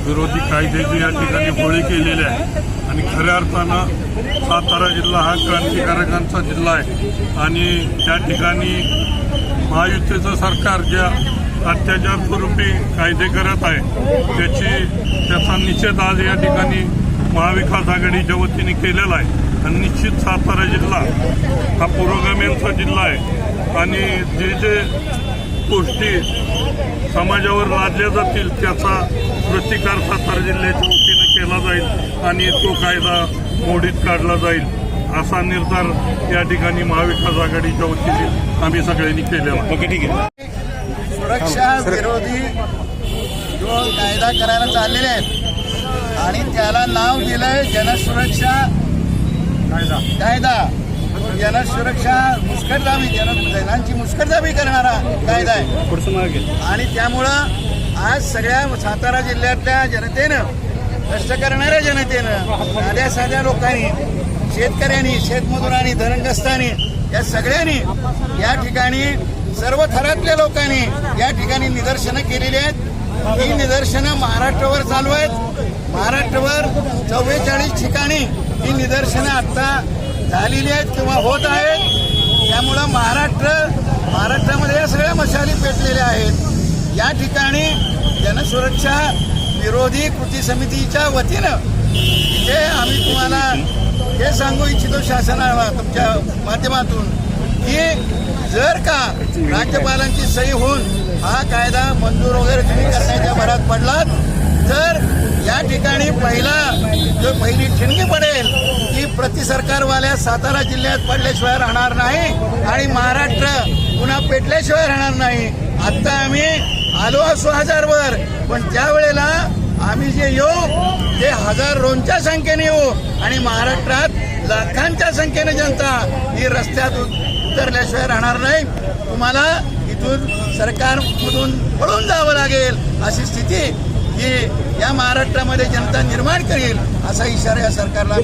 विरोधी कायद्याची या ठिकाणी होळी केलेली आहे आणि खऱ्या अर्थानं सातारा जिल्हा हा क्रांतिकारकांचा जिल्हा आहे आणि त्या ठिकाणी महायुतीचं सरकार ज्या अत्याचार स्वरूपी कायदे करत आहे त्याचा निषेध आज या ठिकाणी महाविकास आघाडीच्या वतीने केलेला आहे आणि निश्चित सातारा जिल्हा हा पुरोगामींचा जिल्हा आहे आणि जे गोष्टी समाजावर लादल्या जातील त्याचा प्रतिकार सातारा जिल्ह्याच्या वतीने केला जाईल आणि तो कायदा मोडीत काढला जाईल असा निर्धार या ठिकाणी महाविकास आघाडीच्या वतीने आम्ही सगळ्यांनी केलेला आहे. ओके, ठीक आहे. सुरक्षा विरोधी जो कायदा करायला चाललेले आहेत आणि त्याला नाव दिलंय जनसुरक्षा कायदा. जनसुरक्षा मुस्कटदाबी जनांची मुस्कटदाबी करणारा कायदा आहे आणि त्यामुळं आज सगळ्या सातारा जिल्ह्यातल्या जनतेनं कष्ट करणाऱ्या जनतेनं साध्या साध्या लोकांनी शेतकऱ्यांनी शेतमजुरांनी धनग्रस्तांनी या सगळ्यांनी या ठिकाणी सर्व थरातल्या लोकांनी या ठिकाणी निदर्शनं केलेली आहेत. ही निदर्शनं महाराष्ट्रावर चालू आहेत. महाराष्ट्रावर 44 ठिकाणी ही निदर्शनं आत्ता झालेली आहेत किंवा होत आहेत. त्यामुळं महाराष्ट्रामध्ये या सगळ्या मशाली पेटलेल्या आहेत. या ठिकाणी जनसुरक्षा विरोधी कृती समितीच्या वतीनं इथे आम्ही तुम्हाला हे सांगू इच्छितो शासनाला तुमच्या माध्यमातून की जर का राज्यपालांची सही होऊन हा कायदा मंजूर वगैरे तुम्ही करण्याच्या भरात पडलात तर या ठिकाणी पहिली ठिणगी पडेल की प्रतिसरकारवाल्या सातारा जिल्ह्यात पडल्याशिवाय राहणार नाही आणि महाराष्ट्र पुन्हा पेटल्याशिवाय राहणार नाही. आत्ता आम्ही आलो असो 1000वर पण त्यावेळेला आम्ही जे येऊ ते हजारोंच्या संख्येने येऊ आणि महाराष्ट्रात लाखांच्या संख्येने जनता ही रस्त्यात उतरल्याशिवाय राहणार नाही. तुम्हाला इथून सरकारमधून पळून जावं लागेल अशी स्थिती ही या महाराष्ट्रामध्ये जनता निर्माण करेल असा इशारा या सरकारला